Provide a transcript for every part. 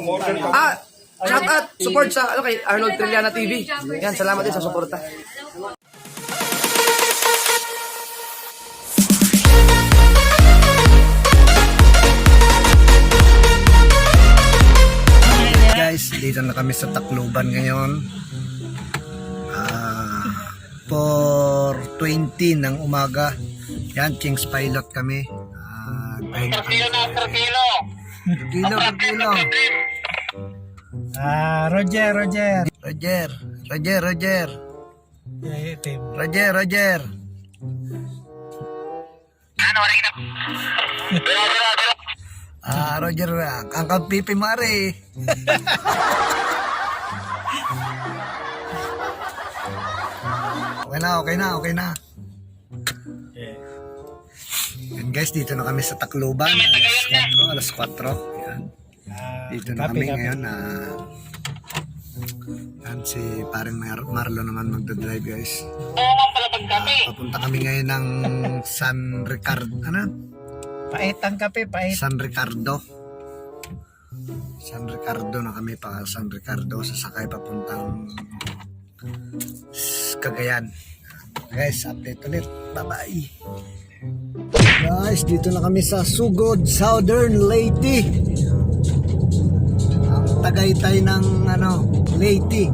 Shout out, support sa kay Arnold Trilliana TV. Yan, salamat din sa suporta. Guys, dito na kami sa Tacloban ngayon. 4:20 ng umaga. Yan, King's Pilot kami. Per kilo. Roger. Roger, ang pipi mare. Okay na. Yan guys, dito na kami sa Tacloban. Alas 4. Yan. Dito na kami ngayon. Yan si paring Marlo naman magdadrive guys. Papunta kami ngayon ng San Ricardo. San Ricardo na kami pa. San Ricardo, sasakay papuntang Cagayan. Guys, update ulit. Bye-bye. Guys, dito na kami sa Sugod, Southern Leyte. Ang Tagaytay ng Leyte.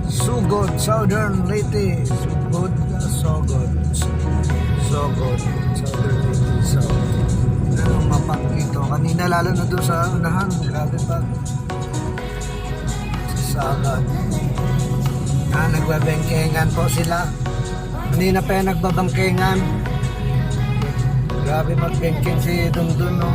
Sugod, Southern Leyte. Sugod, Southern Leyte. Anong mapang ito? Kanina lalo na doon sa unahan. Grabe pa. Sagad. Nagbabengkengan po sila. Kanina pa yan nagbabangkengan. Grabe magbengkeng si Dundun, no?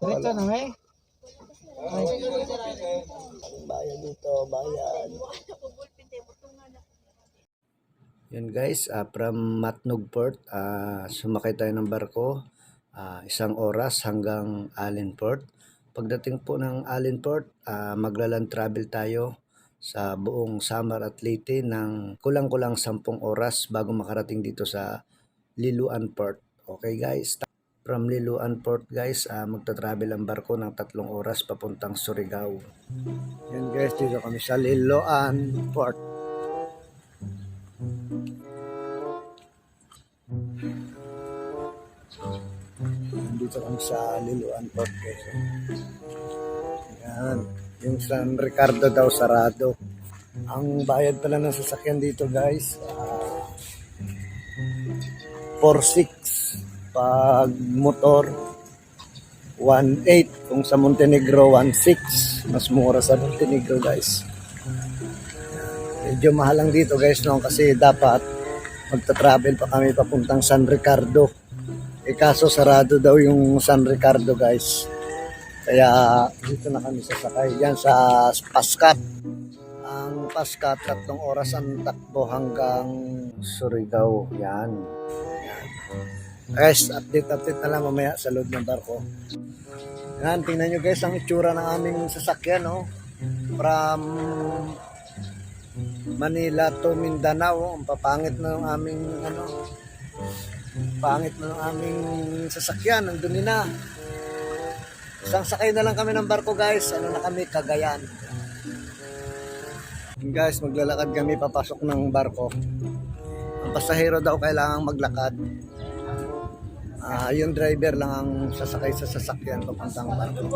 Dito na may. Bayan dito, bayan. Yan guys, from Matnog Port, sumakay tayo ng barko, 1 oras hanggang Allen Port. Pagdating po ng Allen Port, maglaland travel tayo sa buong Samar at Leyte ng kulang-kulang 10 oras bago makarating dito sa Liloan Port. Okay guys, from Liloan Port guys, magta-travel ang barko ng 3 oras papuntang Surigao. Yan guys, dito kami sa Liloan Port. Dito kami sa Liloan Port guys. Yan, yung San Ricardo daw sarado. Ang bayad pala ng sasakyan dito guys, 4.6 pag motor, 1.8 kung sa Montenegro 1.6. Mas mura sa Montenegro guys. Medyo mahal lang dito guys no, kasi dapat magta-travel pa kami papuntang San Ricardo. Kaso sarado daw yung San Ricardo guys. Kaya dito na kami sasakay. Yan sa Pascat. Ang Pascat, 3 oras ang takbo hanggang Surigao. Yan. Guys, update na lang mamaya sa loob ng barko. Yan, tingnan nyo guys ang itsura ng aming sasakyan. No? From Manila to Mindanao. Ang papangit na ng aming pangit na ng aming sasakyan. Nandun na. Isang sakay na lang kami ng barko guys. Na kami, Cagayan. Guys, maglalakad kami papasok ng barko. Ang pasahero daw kailangang maglakad. Yung driver lang ang sasakay sa sasakyan papuntang barko.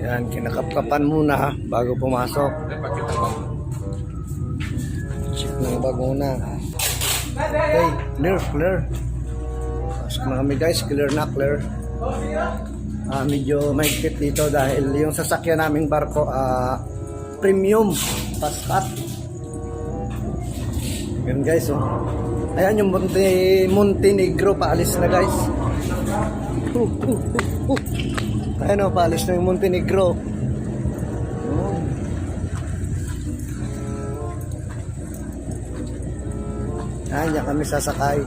Yan, kinakapkapan muna bago pumasok. Check ng bag muna. Okay, clear. Pasok na kami guys, clear. Medyo mahigpit dito dahil yung sasakyan naming barko, premium, Pascat. Yan guys, oh. Ayan yung Montenegro, paalis na guys. Ayan o, paalis na yung Montenegro. Ayan, yan kami sasakay.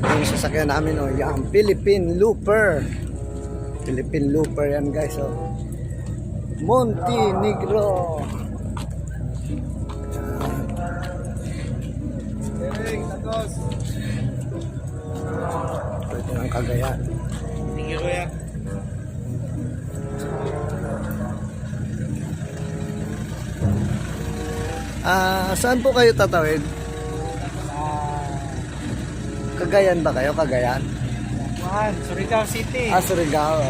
Yung sasakyan namin o, yan, Philippine Looper. Philippine Looper yan guys o. Montenegro. Ito ng Cagayan. Tingin ko yan. Saan po kayo tatawid? Cagayan ba kayo? Cagayan? Surigao City. Surigao.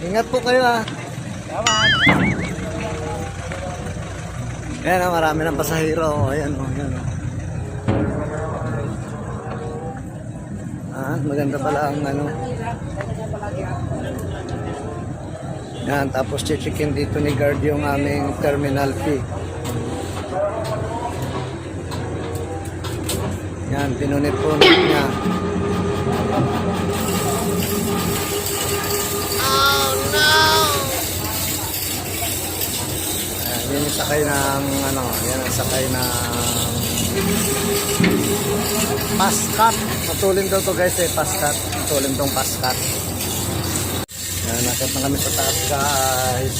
Ingat po kayo Salamat. Ayan marami ng pasahero. Ayan ayan. Maganda pala ang Yan, tapos checkin dito ni guard yung aming terminal fee. Yan, pinunit po niya. Oh no! Yan yung sakay ng yan ang sakay ng Pascat. Matulin daw to guys Pascat. Matulin tong Pascat. Yan, nakit na kami sa taas guys.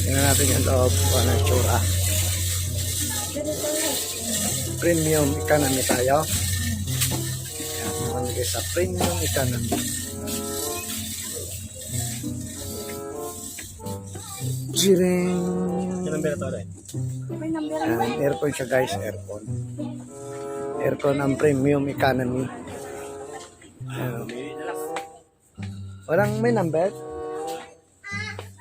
Tingnan natin yung loob kung ano yung tsura. Premium economy tayo. Yan, nakalagay sa premium economy. Jiring! Aircon siya guys, aircon. Aircon ang premium economy. Ayan. Walang may number?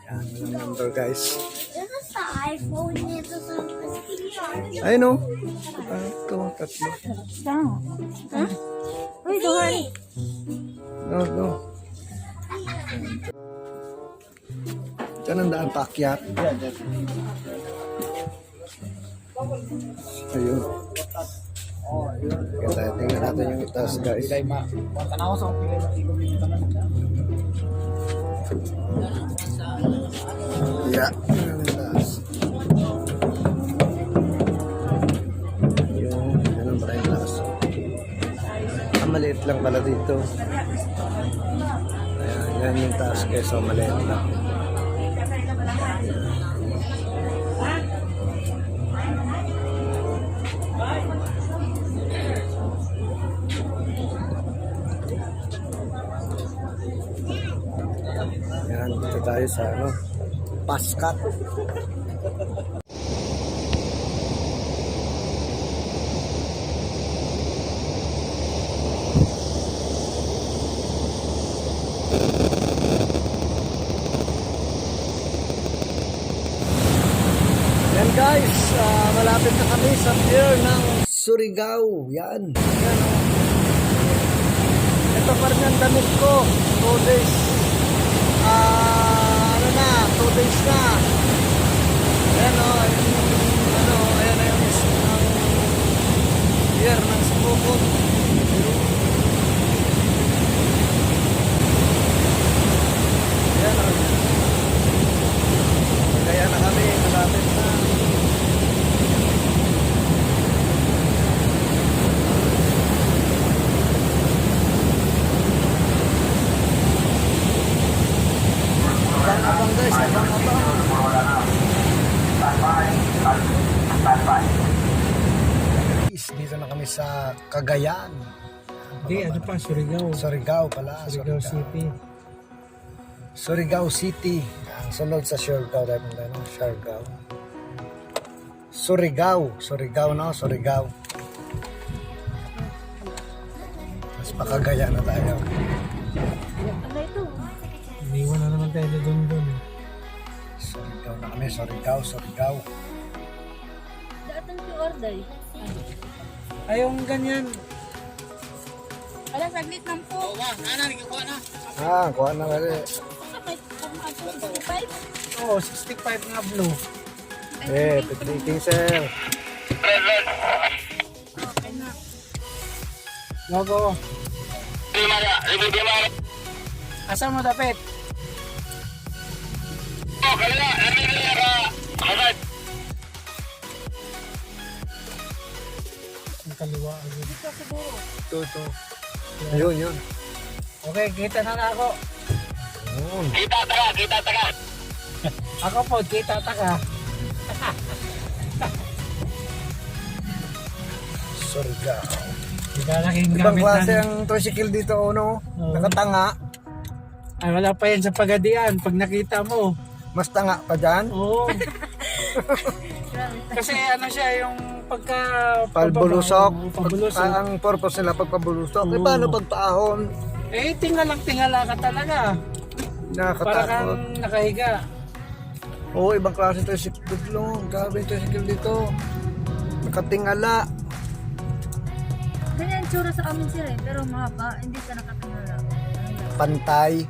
Yan, walang number guys. Ito sa iPhone nito sa Castillo. Ayun o. Ito, tatlo. Uy, Dohan. No, no. Diyan ang daan paakyat. Ayun. Kaya tayo tingnan natin yung itaas guys. Tanaw sa pilay na tigong yung tanan. Yeah. Yung itaas. Yung, yan ang maraming taas. Maliit lang pala dito. Ayan, yan yung taas guys. So, maliit lang. Yan, dito tayo sa ano, Pascat. Yan guys, malapit na kami sa pier ng Surigao. Yan. Yan o. Ito pa rin ang damit ko. 2 days. Ano na, 2 days na. Ayan o. Ano, ayan na yung pier ng Sibukot. Ayan o. Kaya na kami, malapit na. Abang guys, abang. Dito na kami sa Cagayan. Hindi, ano pa, Surigao. Surigao pala. Surigao City. Surigao City. Ang sunod sa Surigao. Surigao. Surigao. Surigao no? Surigao. Mas pakagaya na tayo. Ano ito? Iniwan na naman tayo doon. Surigao na kami. Surigao. Surigao. Datang si Orday. Ay, yung ganyan. Wala, saglit lang po. Kuha na kasi. May 65? Oo, 65 nga blue. Pitriting sir. Okay na. Logo. Asa mo dapit? Ang kaliwa. Dito siguro. Ito. Ayun, yun. Okay, kita na ako. Ayun. Ako po, kita taka. Surigao. Diba laking Ibang gamit klase ng... ang tricycle dito, no? Oo. Nakatanga. Ay, wala pa yan sa Pagadian. Pag nakita mo. Mas tanga pa dyan. Oo. Kasi ano siya, yung pagka... Palbulusok. Pabulusok. Ang purpose nila pagpabulusok. Eh, Oo. paano pagpaahon? Eh, tingala ka talaga. Para Nakakatakot. kang nakahiga. Oo, ibang klase tricycle dito. Grabe yung tricycle dito. Nakatingala. Ganyan ang tsura sa amin sila eh, pero mahaba, hindi ka nakatingala. Pantay.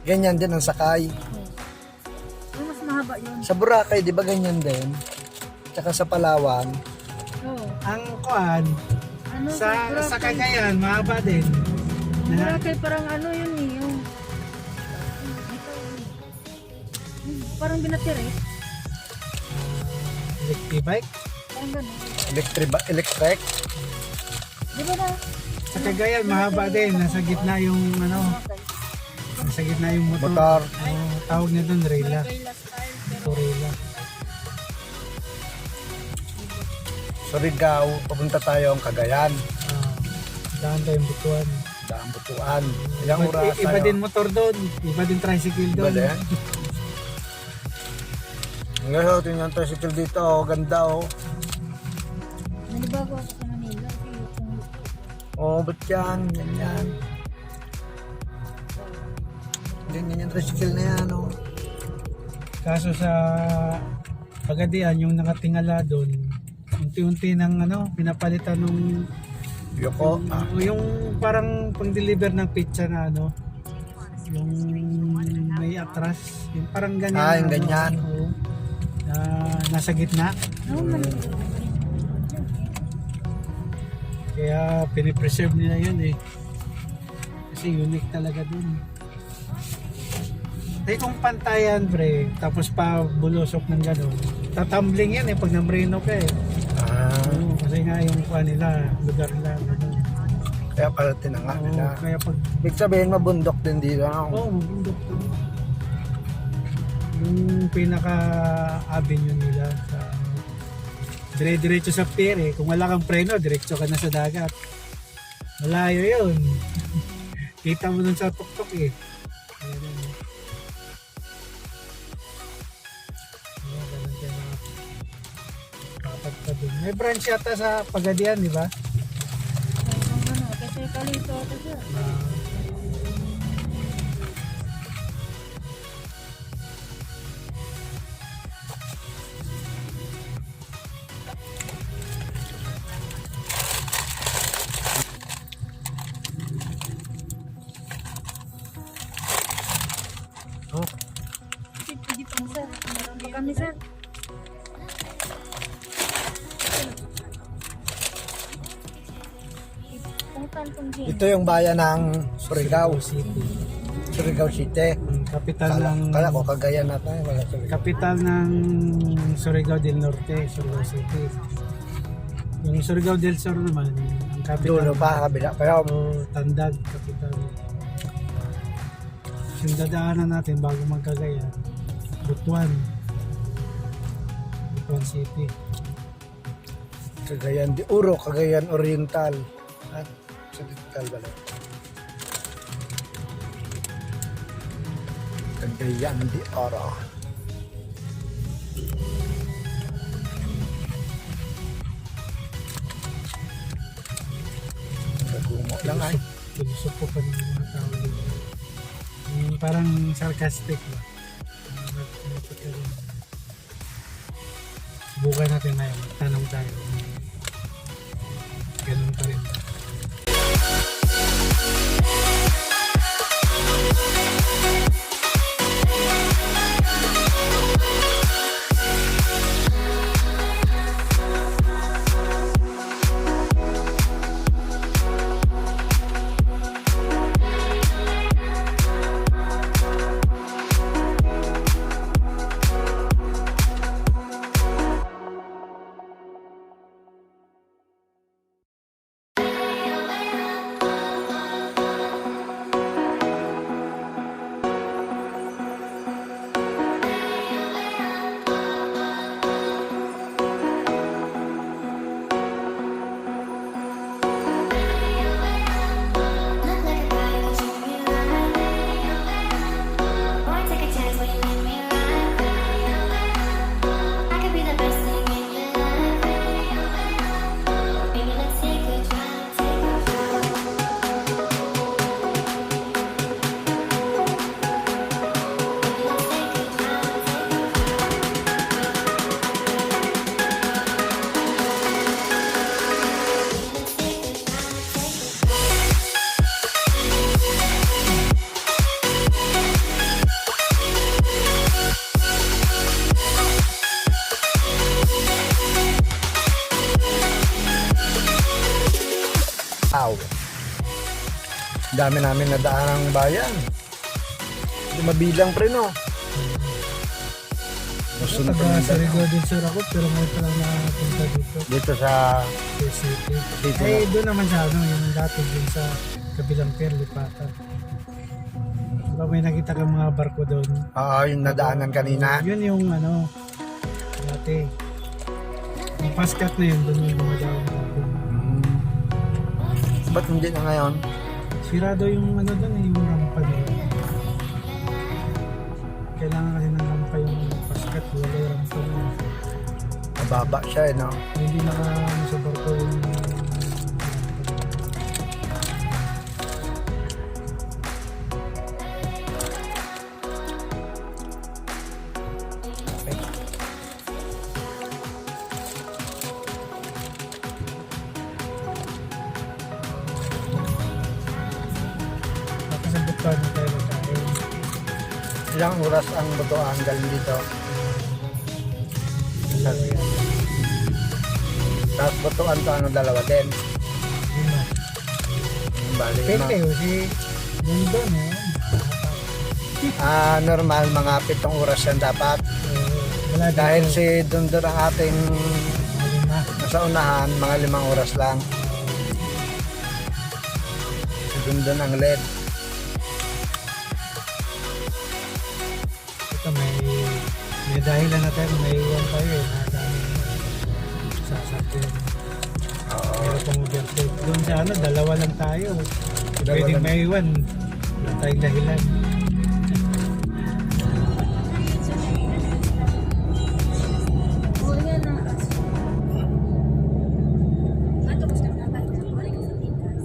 Ganyan din ang sakay. Yung mas mahaba yun. Sa Boracay, di ba ganyan din? Tsaka sa Palawan. Oo. Ang kuan, Ano, sa Cagayan, mahaba din. Boracay parang ano yun eh, yung... Parang binatira eh. Electric bike. Parang gano'n. Electric. Di ba na? Sa Cagayan, mahaba din. Nasa gitna yung ano, nasa gitna yung motor. Motor. Tawag niya doon, rela. Kayla style, pero Rela. Surigao, papunta tayo ang Cagayan. Daan tayong butuan. Daang Butuan. Ilang oras Iba tayo? din motor doon. Iba din tricycle Iba doon. din. Ngayon, tingnan ang tricycle dito. Oh, ganda oh. nanibago ako sa Manila. Oh, ba't yan? Ganyan. Ganyan yung tricycle na yan, oh. Kaso sa Pagadian, yung nakatingala doon, unti-unti ng pinapalitan nung Yoko. o yung parang pang-deliver ng pizza na yung may atras, yung parang ganyan. Ah, yung ganyan. Oo, na nasa gitna. Kaya pinipreserve nila yun eh. Kasi unique talaga dun. Eh kung pantayan pre, tapos pa bulusok ng gano'n, tatumbling yan eh pag namreno ka eh. Oo, kasi nga yung kuha nila, lugar nila. Kaya pala tinanga Oo, nila. kaya pag Ibig sabihin, mabundok din dito. bundok to. Yung pinaka-avenue nila sa dire-diretso sa pier eh. Kung wala kang preno, diretso ka na sa dagat. Malayo yun. Kita mo dun sa tuktok eh. Ayan, ayan. Ayan, ganun tayo makapagpa dun. May branch yata sa Pagadian, di ba? Kasi kalito ito siya. Oh, Sige pang sir. Meron pa kami sir. Puntan kong din. ito yung bayan ng Surigao. City. Surigao City. Kapital ng Kala ko Cagayan na tayo. Wala Surigao. kapital ng Surigao del Norte, Surigao City. Yung Surigao del Sur naman, ang kapital Dulo pa, kabila. Pero Tandag, kapital. Yung dadaanan natin bago magkagaya, Butuan. Butuan City. Cagayan de Oro, Cagayan Oriental. At Occidental pala. Cagayan de Oro. Nagumo lang ay. Pilusok po pa ng mga tao dito. Yung parang sarcastic ba? Subukan natin na yun. Tanong tayo. Ganun pa rin. Wow. Dami namin nadaan ng bayan. Hindi mabilang pre no. Masunod Taga Surigao del Sur ako pero ngayon pa lang nakapunta dito. dito sa Sa City. City. Eh doon naman sa yung dati dun sa kabilang pier, Lipatan. Diba may nakita kang mga barko doon? yung nadaanan kanina. Yun yung dati. Yung paskat na yun, doon yung dumadaan natin. Ba't hindi na ngayon? Sirado yung doon yung rampa doon. Kailangan kasi ng rampa yung paskat, wala yung rampa doon. Mababa siya no. Hindi naka sa barko yung dito, ano tayo magkain. Ilang oras ang butuan galing dito? Dalawa yan. Tapos butuan to ano dalawa din. Lima. Bali, Depende yun, si London, eh. normal mga 7 oras yan dapat. Wala dito. Dahil si Dundon ang ating Lima. nasa unahan, mga 5 oras lang. Si Dundon ang LED. Ito may dahilan na tayo, may iwan tayo eh. Nadaming sasakyan. Oo. Pero kung overtake doon sa ano, dalawa lang tayo. Dalawa Pwedeng lang. may iwan. Wala tayong dahilan. Oh, yan na. Ato ko sa dapat ko wala ko sa tingkas.